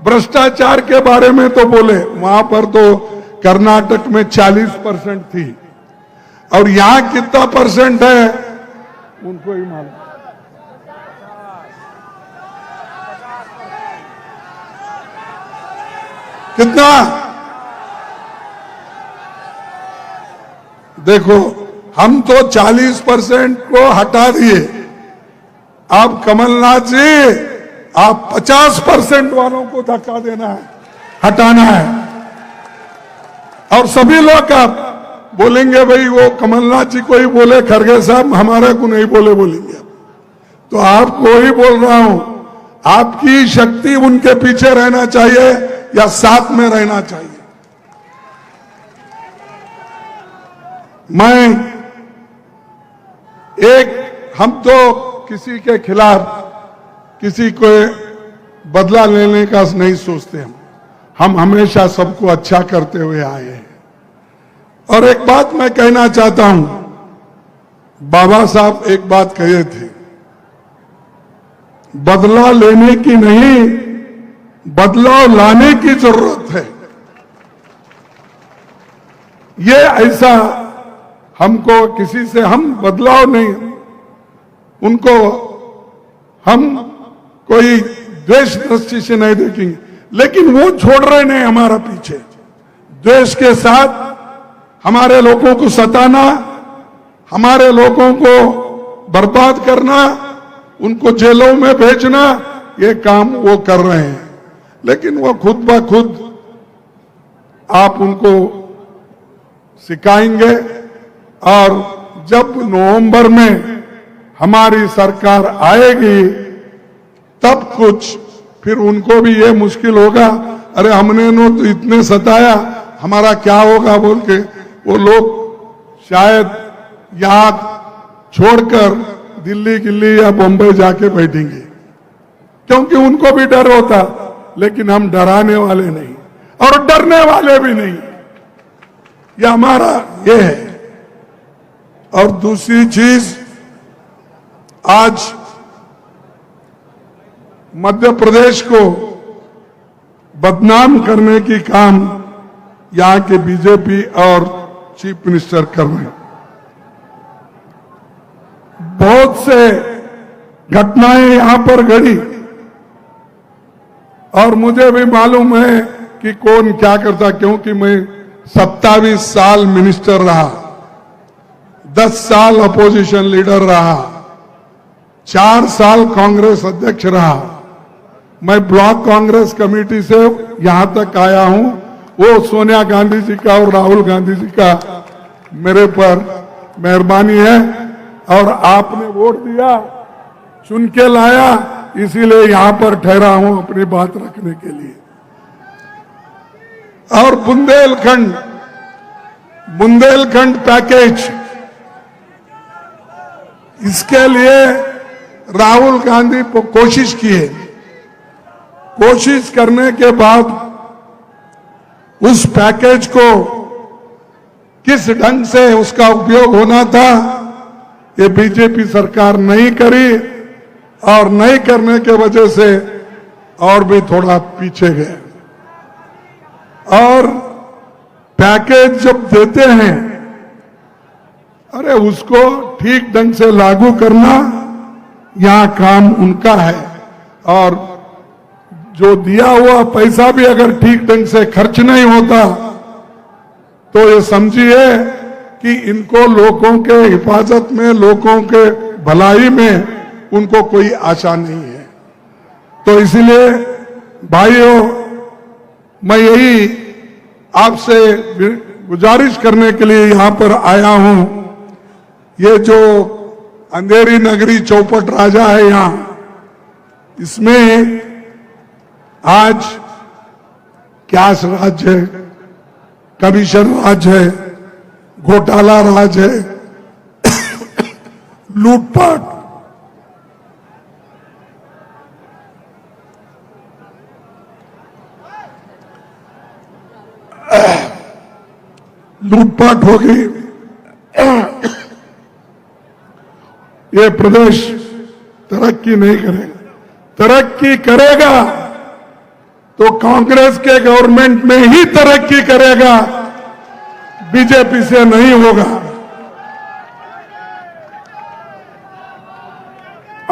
भ्रष्टाचार के बारे में तो बोले, वहां पर तो कर्नाटक में 40% थी, और यहां कितना परसेंट है उनको ही मालूम। कितना देखो, हम तो 40% को हटा दिए, अब कमलनाथ जी आप 50% वालों को धक्का देना है, हटाना है। और सभी लोग आप बोलेंगे भाई वो कमलनाथ जी को ही बोले, खड़गे साहब हमारे को नहीं बोले बोलेंगे। तो आपको ही बोल रहा हूं, आपकी शक्ति उनके पीछे रहना चाहिए या साथ में रहना चाहिए। हम तो किसी के खिलाफ किसी को बदला लेने का नहीं सोचते, हम हमेशा सबको अच्छा करते हुए आए हैं। और एक बात मैं कहना चाहता हूं, बाबा साहब एक बात कहे थे, बदला लेने की नहीं, बदलाव लाने की जरूरत है। ये ऐसा हमको किसी से हम बदलाव नहीं, उनको हम कोई द्वेष दृष्टि से नहीं देखेंगे, लेकिन वो छोड़ रहे नहीं हमारा पीछे। द्वेष के साथ हमारे लोगों को सताना, हमारे लोगों को बर्बाद करना, उनको जेलों में भेजना, ये काम वो कर रहे हैं। लेकिन वो खुद ब खुद आप उनको सिखाएंगे, और जब नवंबर में हमारी सरकार आएगी तब कुछ फिर उनको भी ये मुश्किल होगा, अरे हमने तो इतने सताया, हमारा क्या होगा बोल के वो लोग शायद यहां छोड़कर दिल्ली गिल्ली या बॉम्बे जाके बैठेंगे, क्योंकि उनको भी डर होता। लेकिन हम डराने वाले नहीं और डरने वाले भी नहीं, ये हमारा ये है। और दूसरी चीज, आज मध्य प्रदेश को बदनाम करने की काम यहां के बीजेपी और चीफ मिनिस्टर कर रहे हैं। बहुत से घटनाएं यहां पर घड़ी, और मुझे भी मालूम है कि कौन क्या करता, क्योंकि मैं 27 साल मिनिस्टर रहा, 10 साल अपोजिशन लीडर रहा, 4 साल कांग्रेस अध्यक्ष रहा। मैं ब्लॉक कांग्रेस कमेटी से यहां तक आया हूं। वो सोनिया गांधी जी का और राहुल गांधी जी का मेरे पर मेहरबानी है, और आपने वोट दिया, चुन के लाया, इसीलिए यहां पर ठहरा हूं अपनी बात रखने के लिए। और बुंदेलखंड पैकेज, इसके लिए राहुल गांधी को कोशिश किए, कोशिश करने के बाद उस पैकेज को किस ढंग से उसका उपयोग होना था, ये बीजेपी सरकार नहीं करी, और नहीं करने के वजह से और भी थोड़ा पीछे गए। और पैकेज जब देते हैं, अरे उसको ठीक ढंग से लागू करना यहां काम उनका है, और जो दिया हुआ पैसा भी अगर ठीक ढंग से खर्च नहीं होता तो ये समझिए कि इनको लोगों के हिफाजत में, लोगों के भलाई में उनको कोई आशा नहीं है। तो इसलिए भाइयों, मैं यही आपसे गुजारिश करने के लिए यहां पर आया हूं। ये जो अंधेरी नगरी चौपट राजा है यहां, इसमें आज कैश राज है, कमीशन राज है, घोटाला राज है, लूटपाट, लूटपाट होगी। ये प्रदेश तरक्की नहीं करेगा। तरक्की करेगा तो कांग्रेस के गवर्नमेंट में ही तरक्की करेगा, बीजेपी से नहीं होगा।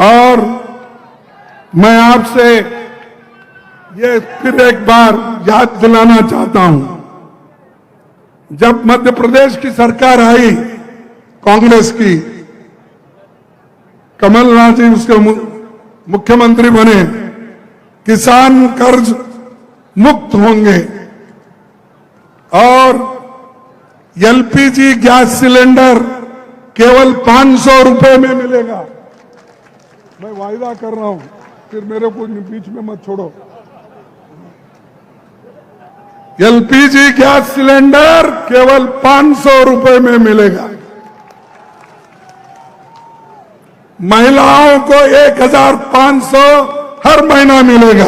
और मैं आपसे ये फिर एक बार याद दिलाना चाहता हूं, जब मध्य प्रदेश की सरकार आई कांग्रेस की, कमलनाथ जी उसके मुख्यमंत्री बने, किसान कर्ज मुक्त होंगे और एलपीजी गैस सिलेंडर केवल 500 रुपए में मिलेगा। मैं वायदा कर रहा हूं, फिर मेरे को बीच में मत छोड़ो। एलपीजी गैस सिलेंडर केवल 500 रुपए में मिलेगा। महिलाओं को 1500 हर महीना मिलेगा।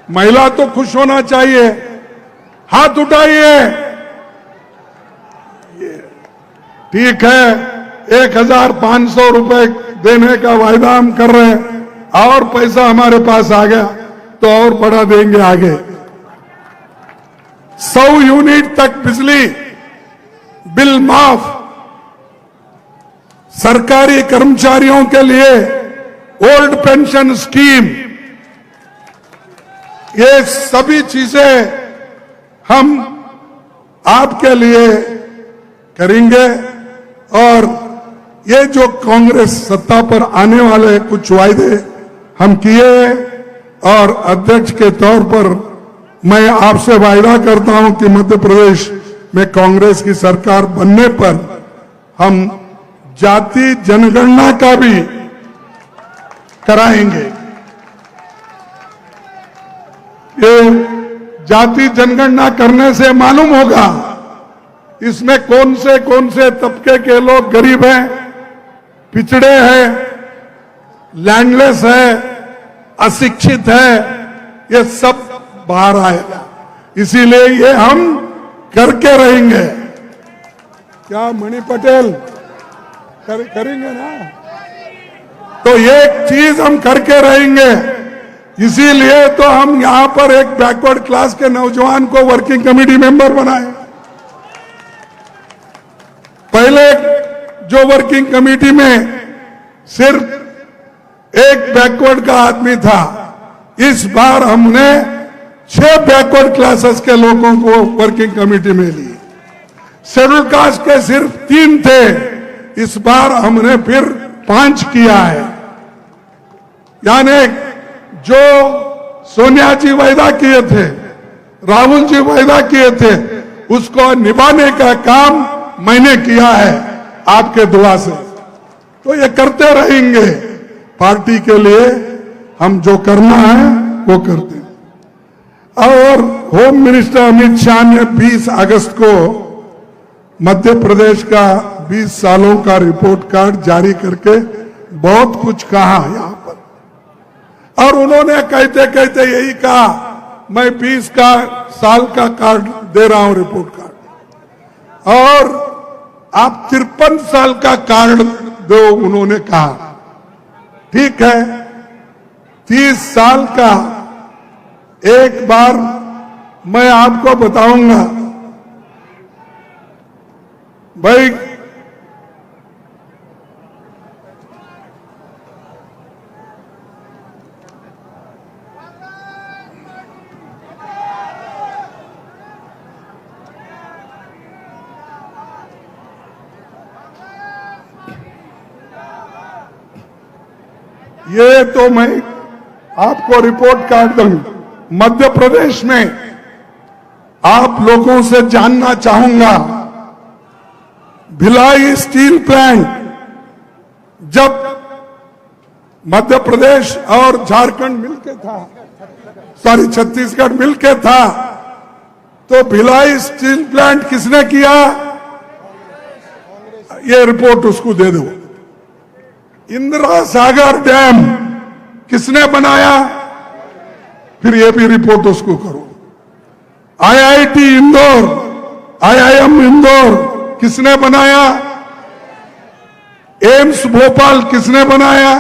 महिला तो खुश होना चाहिए, हाथ उठाइए। ठीक है, 1500 रुपए देने का वायदा हम कर रहे हैं, और पैसा हमारे पास आ गया तो और बढ़ा देंगे आगे। 100 यूनिट तक बिजली बिल माफ, सरकारी कर्मचारियों के लिए ओल्ड पेंशन स्कीम, ये सभी चीजें हम आपके लिए करेंगे। और ये जो कांग्रेस सत्ता पर आने वाले कुछ वायदे हम किए, और अध्यक्ष के तौर पर मैं आपसे वायदा करता हूं कि मध्य प्रदेश में कांग्रेस की सरकार बनने पर हम जाति जनगणना का भी कराएंगे। ये जाति जनगणना करने से मालूम होगा इसमें कौन से तबके के लोग गरीब हैं, पिछड़े हैं, लैंडलेस है, अशिक्षित है, ये सब बाहर आएगा। इसीलिए ये हम करके रहेंगे। क्या मणि पटेल करेंगे ना? तो ये चीज हम करके रहेंगे। इसीलिए तो हम यहां पर एक बैकवर्ड क्लास के नौजवान को वर्किंग कमेटी मेंबर बनाए। पहले जो वर्किंग कमेटी में सिर्फ एक बैकवर्ड का आदमी था, इस बार हमने 6 बैकवर्ड क्लासेस के लोगों को वर्किंग कमेटी में ली। शेड्यूल कास्ट के सिर्फ 3 थे, इस बार हमने फिर 5 किया है। यानी जो सोनिया जी वायदा किए थे, राहुल जी वायदा किए थे, उसको निभाने का काम मैंने किया है आपके दुआ से। तो ये करते रहेंगे। पार्टी के लिए हम जो करना है वो करते हैं। और होम मिनिस्टर अमित शाह ने 20 अगस्त को मध्य प्रदेश का 20 सालों का रिपोर्ट कार्ड जारी करके बहुत कुछ कहा यहां पर, और उन्होंने कहते कहते यही कहा, मैं 20 साल का कार्ड दे रहा हूं, रिपोर्ट कार्ड, और आप 53 साल का कार्ड दो, उन्होंने कहा। ठीक है, 30 साल का एक बार मैं आपको बताऊंगा भाई। ये तो मैं आपको रिपोर्ट कार्ड दूंगा। मध्य प्रदेश में आप लोगों से जानना चाहूंगा, भिलाई स्टील प्लांट जब मध्य प्रदेश और झारखंड मिलके था, सॉरी छत्तीसगढ़ मिलके था, तो भिलाई स्टील प्लांट किसने किया? ये रिपोर्ट उसको दे दो। इंदिरा सागर डैम किसने बनाया? फिर ये भी रिपोर्ट उसको करो। आईआईटी इंदौर, आईआईएम इंदौर किसने बनाया? एम्स भोपाल किसने बनाया?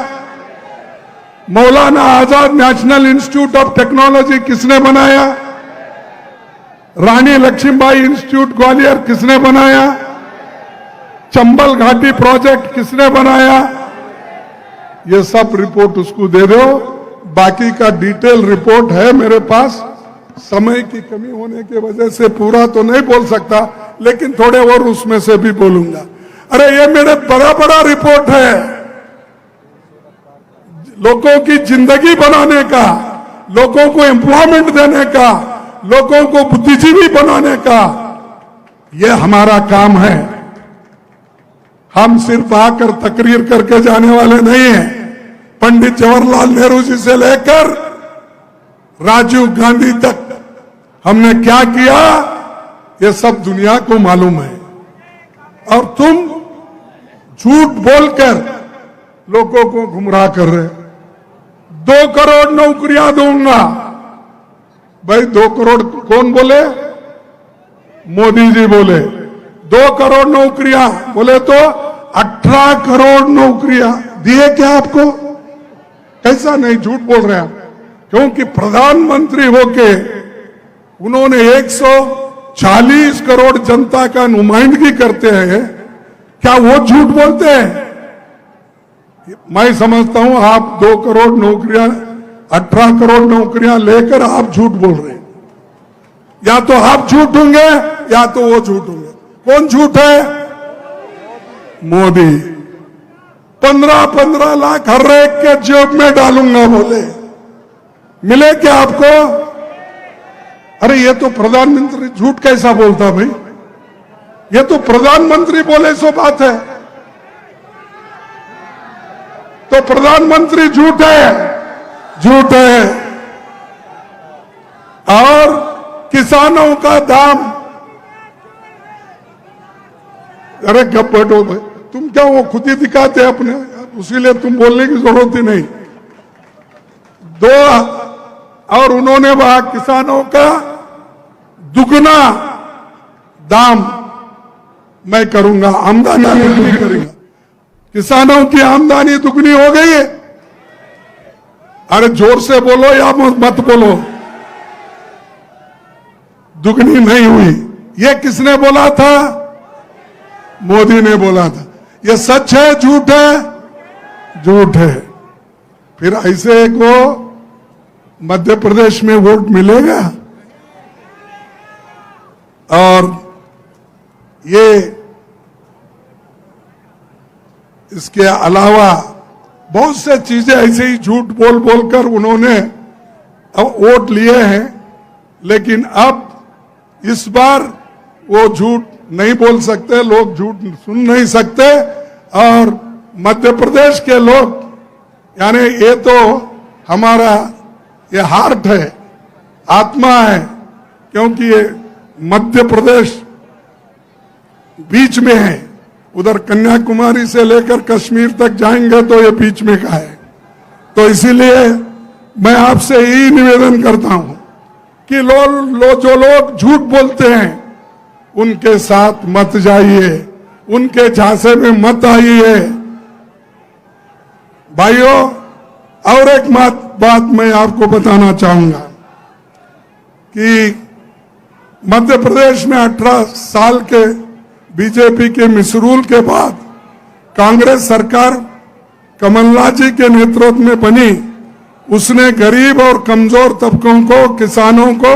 Maulana Azad national institute of technology किसने बनाया? रानी लक्ष्मीबाई इंस्टीट्यूट ग्वालियर किसने बनाया? चंबल घाटी प्रोजेक्ट किसने बनाया? ये सब रिपोर्ट उसको दे दो। बाकी का डिटेल रिपोर्ट है मेरे पास, समय की कमी होने की वजह से पूरा तो नहीं बोल सकता, लेकिन थोड़े और उसमें से भी बोलूंगा। अरे ये मेरे बड़ा बड़ा रिपोर्ट है, लोगों की जिंदगी बनाने का, लोगों को एम्प्लॉयमेंट देने का, लोगों को बुद्धिजीवी बनाने का, ये हमारा काम है। हम सिर्फ आकर तकरीर करके जाने वाले नहीं हैं। पंडित जवाहरलाल नेहरू जी से लेकर राजीव गांधी तक हमने क्या किया, ये सब दुनिया को मालूम है। और तुम झूठ बोलकर लोगों को गुमराह कर रहे। 2 करोड़ नौकरियां दूंगा। भाई 2 करोड़ कौन बोले? मोदी जी बोले 2 करोड़ नौकरियां, बोले तो 18 करोड़ नौकरियां दिए क्या आपको? कैसा नहीं, झूठ बोल रहे हैं। क्योंकि प्रधानमंत्री होके उन्होंने 140 करोड़ जनता का नुमाइंदगी करते हैं, क्या वो झूठ बोलते हैं? मैं समझता हूं आप 2 करोड़ नौकरियां, 18 करोड़ नौकरियां लेकर आप झूठ बोल रहे हैं। या तो आप झूठ होंगे या तो वो झूठ होंगे। कौन झूठ है? मोदी। 15-15 लाख हर एक के जेब में डालूंगा बोले, मिले क्या आपको? अरे ये तो प्रधानमंत्री झूठ कैसा बोलता भाई? ये तो प्रधानमंत्री बोले सो बात है। तो प्रधानमंत्री झूठ है, झूठ है। और किसानों का दाम, अरे गप बैठो भाई, तुम क्या वो खुद ही दिखाते हैं अपने, उसीलिए तुम बोलने की जरूरत ही नहीं। 2 और उन्होंने वहां किसानों का दुगना दाम मैं करूंगा, आमदनी दुगनी करूंगा। किसानों की आमदनी दुगनी हो गई है। अरे जोर से बोलो या मत बोलो, दुगनी नहीं हुई। ये किसने बोला था? मोदी ने बोला था। ये सच है झूठ है? झूठ है। फिर ऐसे को मध्य प्रदेश में वोट मिलेगा? और ये इसके अलावा बहुत से चीजें ऐसे ही झूठ बोल बोलकर उन्होंने अब वोट लिए हैं, लेकिन अब इस बार वो झूठ नहीं बोल सकते, लोग झूठ सुन नहीं सकते। और मध्य प्रदेश के लोग, यानी ये तो हमारा ये हार्ट है, आत्मा है, क्योंकि ये मध्य प्रदेश बीच में है। उधर कन्याकुमारी से लेकर कश्मीर तक जाएंगे तो ये बीच में का है। तो इसीलिए मैं आपसे यही निवेदन करता हूं कि जो लोग झूठ बोलते हैं उनके साथ मत जाइए, उनके झांसे में मत आइए। भाइयों, और एक बात मैं आपको बताना चाहूंगा कि मध्य प्रदेश में 18 साल के बीजेपी के मिसरूल के बाद कांग्रेस सरकार कमलनाथ जी के नेतृत्व में बनी। उसने गरीब और कमजोर तबकों को, किसानों को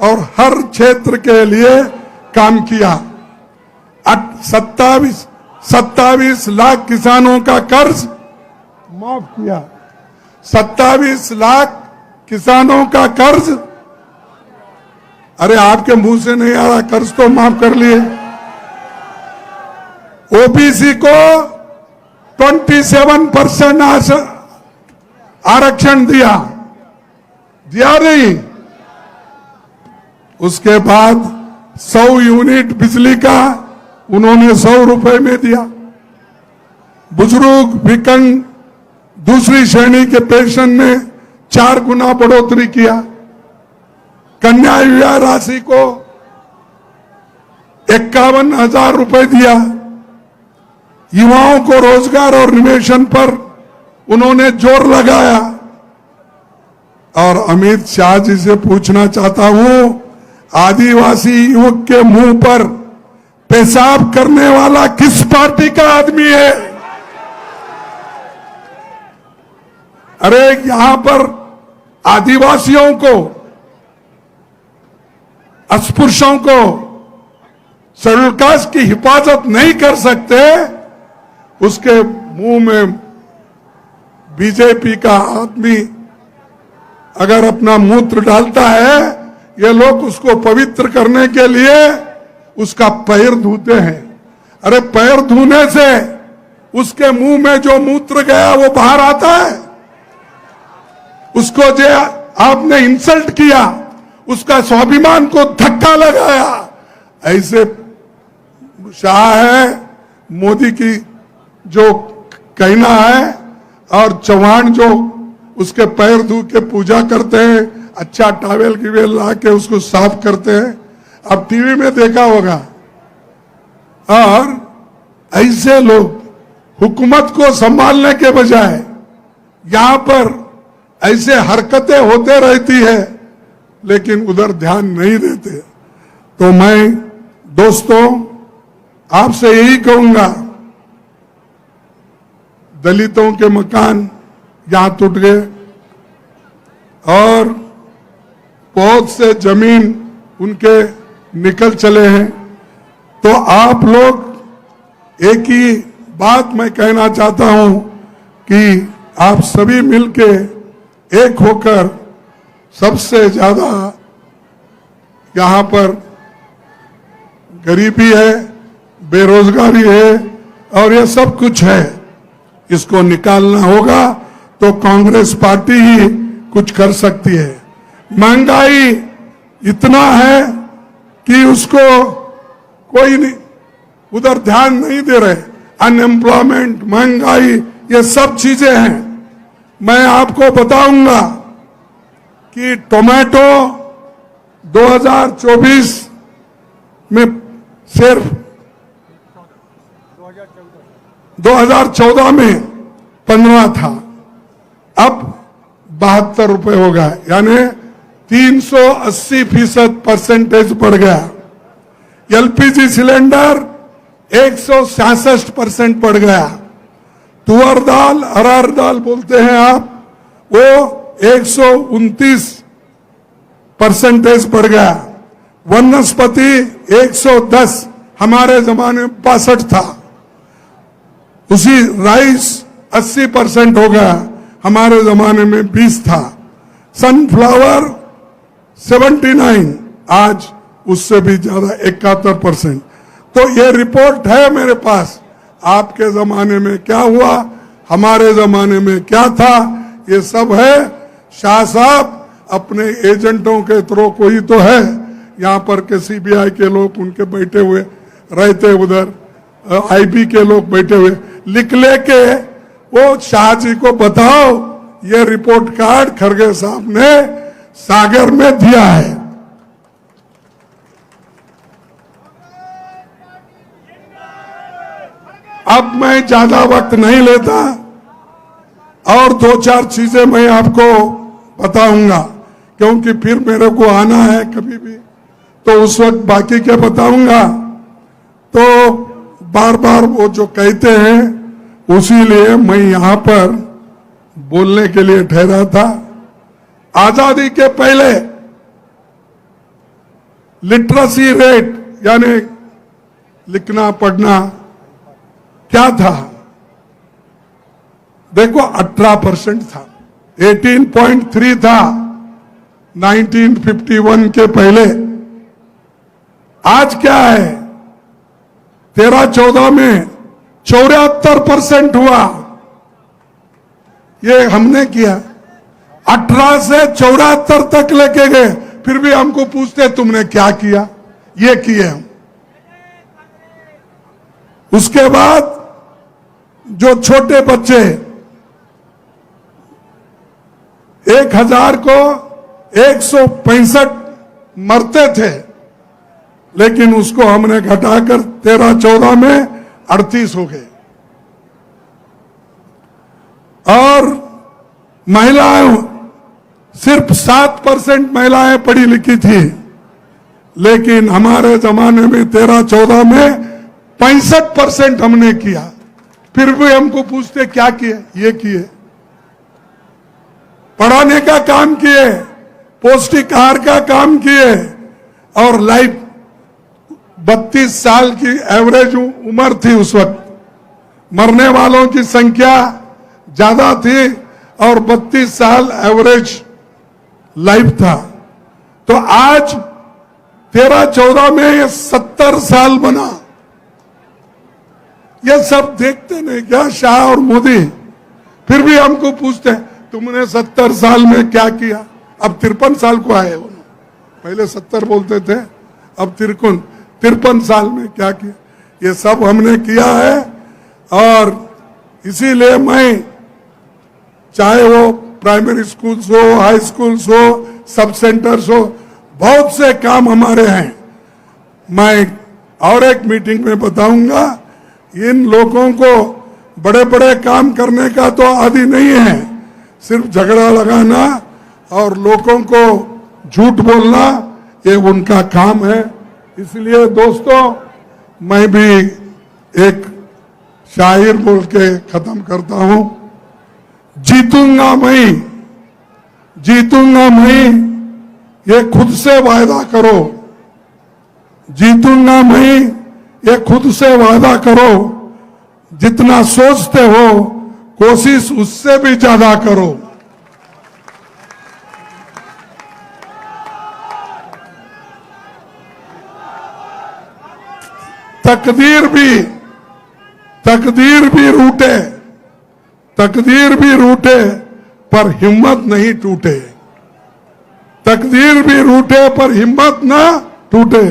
और हर क्षेत्र के लिए काम किया। 27 लाख किसानों का कर्ज माफ किया। 27 लाख किसानों का कर्ज, अरे आपके मुंह से नहीं आ रहा, कर्ज तो माफ कर लिए। ओबीसी को 27% आरक्षण दिया नहीं। उसके बाद 100 यूनिट बिजली का उन्होंने 100 रुपए में दिया। बुजुर्ग, विकलांग, दूसरी श्रेणी के पेंशन में 4 गुना बढ़ोतरी किया। कन्या विवाह राशि को 51,000 रुपए दिया। युवाओं को रोजगार और निवेशन पर उन्होंने जोर लगाया। और अमित शाह जी से पूछना चाहता हूं, आदिवासी युवक के मुंह पर पेशाब करने वाला किस पार्टी का आदमी है? अरे यहां पर आदिवासियों को अस्पृश्यों को, शेड्यूल कास्ट की हिफाजत नहीं कर सकते, उसके मुंह में बीजेपी का आदमी अगर अपना मूत्र डालता है, ये लोग उसको पवित्र करने के लिए उसका पैर धोते हैं। अरे पैर धोने से उसके मुंह में जो मूत्र गया वो बाहर आता है? उसको जो आपने इंसल्ट किया, उसका स्वाभिमान को धक्का लगाया, ऐसे शाह है मोदी की जो कहना है, और चौहान जो उसके पैर धो के पूजा करते हैं, अच्छा टावेल की वेल ला के उसको साफ करते हैं, अब टीवी में देखा होगा। और ऐसे लोग हुकूमत को संभालने के बजाय यहां पर ऐसे हरकतें होते रहती है, लेकिन उधर ध्यान नहीं देते। तो मैं दोस्तों आपसे यही कहूंगा, दलितों के मकान यहां टूट गए और बहुत से जमीन उनके निकल चले हैं, तो आप लोग एक ही बात मैं कहना चाहता हूं कि आप सभी मिलके एक होकर, सबसे ज्यादा यहां पर गरीबी है, बेरोजगारी है और ये सब कुछ है, इसको निकालना होगा। तो कांग्रेस पार्टी ही कुछ कर सकती है। महंगाई इतना है कि उसको कोई नहीं उधर ध्यान नहीं दे रहे। अनएम्प्लॉयमेंट, महंगाई, ये सब चीजें हैं। मैं आपको बताऊंगा कि टोमेटो 2024 में सिर्फ 2014 में 15 था, अब 72 रुपए हो गया, यानी 380% परसेंटेज बढ़ गया। एलपीजी सिलेंडर 166% बढ़ गया। तुअर दाल, अरहर दाल बोलते हैं आप, वो 129% बढ़ गया। वनस्पति 110, हमारे जमाने में 62 था। उसी राइस 80% हो गया, हमारे जमाने में 20 था। सनफ्लावर 79, आज उससे भी ज्यादा 71%। तो ये रिपोर्ट है मेरे पास, आपके जमाने में क्या हुआ, हमारे जमाने में क्या था, ये सब है। शाह साहब अपने एजेंटों के थ्रू कोई तो है यहाँ पर के सीबीआई के लोग उनके बैठे हुए रहते, उधर आईबी के लोग बैठे हुए, लिख लेके वो शाह जी को बताओ, ये रिपोर्ट कार्ड खरगे साहब ने सागर में दिया है। अब मैं ज्यादा वक्त नहीं लेता और 2-4 चीजें मैं आपको बताऊंगा, क्योंकि फिर मेरे को आना है कभी भी, तो उस वक्त बाकी क्या बताऊंगा। तो बार बार वो जो कहते हैं, उसी लिए मैं यहां पर बोलने के लिए ठहरा था। आजादी के पहले लिटरेसी रेट, यानी लिखना पढ़ना क्या था, देखो 18% था, 18.3 था 1951 के पहले। आज क्या है, 13-14 में 74% हुआ। ये हमने किया, 18 से 74 तक लेके गए, फिर भी हमको पूछते तुमने क्या किया, ये किए हम। उसके बाद जो छोटे बच्चे 1000 को 165 मरते थे, लेकिन उसको हमने घटाकर 13-14 में 38 हो गए। और महिलाएं, सिर्फ 7% महिलाएं पढ़ी लिखी थी, लेकिन हमारे जमाने में 13-14 में 65% हमने किया। फिर भी हमको पूछते क्या किए, ये किए, पढ़ाने का काम किए, पौष्टिक आहार का काम किए, और लाइफ 32 साल की एवरेज उम्र थी उस वक्त। मरने वालों की संख्या ज्यादा थी और 32 साल एवरेज लाइफ था। तो आज 13-14 में ये 70 साल बना। ये सब देखते नहीं क्या शाह और मोदी? फिर भी हमको पूछते हैं तुमने 70 साल में क्या किया? अब 53 साल को आए उन्होंने, पहले 70 बोलते थे, अब 53 साल में क्या किया? ये सब हमने किया है। और इसीलिए मैं, चाहे वो प्राइमरी स्कूल्स हो, हाई स्कूल्स हो, सब सेंटर्स हो, बहुत से काम हमारे हैं। मैं और एक मीटिंग में बताऊंगा, इन लोगों को बड़े बड़े काम करने का तो आदि नहीं है, सिर्फ झगड़ा लगाना और लोगों को झूठ बोलना, ये उनका काम है। इसलिए दोस्तों, मैं भी एक शायर बोल के खत्म करता हूं। जीतूंगा मैं, जीतूंगा मैं, ये खुद से वायदा करो। जीतूंगा मैं, ये खुद से वायदा करो। जितना सोचते हो कोशिश उससे भी ज्यादा करो। तकदीर भी रूठे पर हिम्मत नहीं टूटे। तकदीर भी रूठे पर हिम्मत ना टूटे।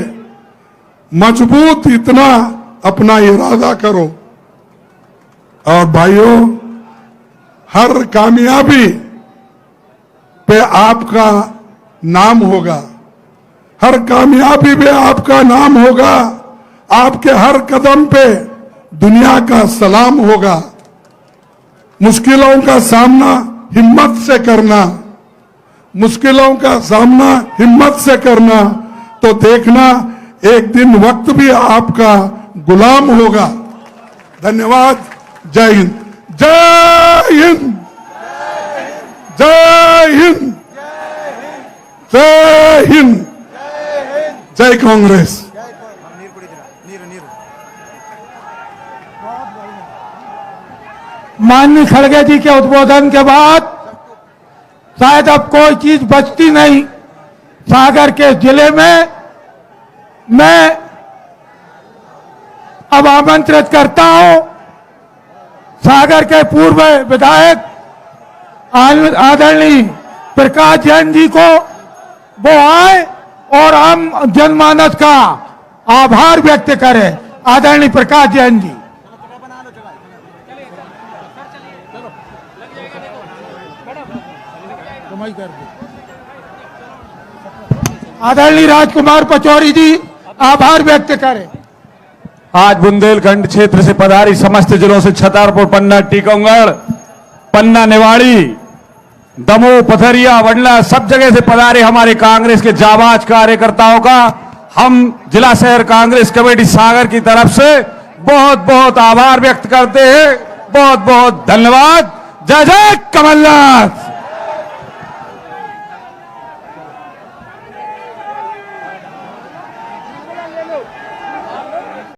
मजबूत इतना अपना इरादा करो। और भाइयों, हर कामयाबी पे आपका नाम होगा। हर कामयाबी पे आपका नाम होगा। आपके हर कदम पे दुनिया का सलाम होगा। मुश्किलों का सामना हिम्मत से करना, मुश्किलों का सामना हिम्मत से करना, तो देखना एक दिन वक्त भी आपका गुलाम होगा। धन्यवाद। जय हिंद, जय हिंद, जय हिंद, जय हिंद, जय कांग्रेस। माननीय खड़गे जी के उद्बोधन के बाद शायद अब कोई चीज बचती नहीं। सागर के जिले में मैं अब आमंत्रित करता हूं सागर के पूर्व विधायक आदरणीय प्रकाश जैन जी को, वो आए और हम जनमानस का आभार व्यक्त करें। आदरणीय प्रकाश जैन जी। आदरणीय राजकुमार पचौरी जी आभार व्यक्त करें। आज बुंदेलखंड क्षेत्र से पधारी समस्त जिलों से छतरपुर, पन्ना, टीकमगढ़, पन्ना, निवाड़ी, दमोह, पथरिया, वडला, सब जगह से पधारे हमारे कांग्रेस के जाबाज कार्यकर्ताओं का हम जिला शहर कांग्रेस कमेटी सागर की तरफ से बहुत बहुत आभार व्यक्त करते हैं। बहुत बहुत धन्यवाद। जय जय कमलनाथ।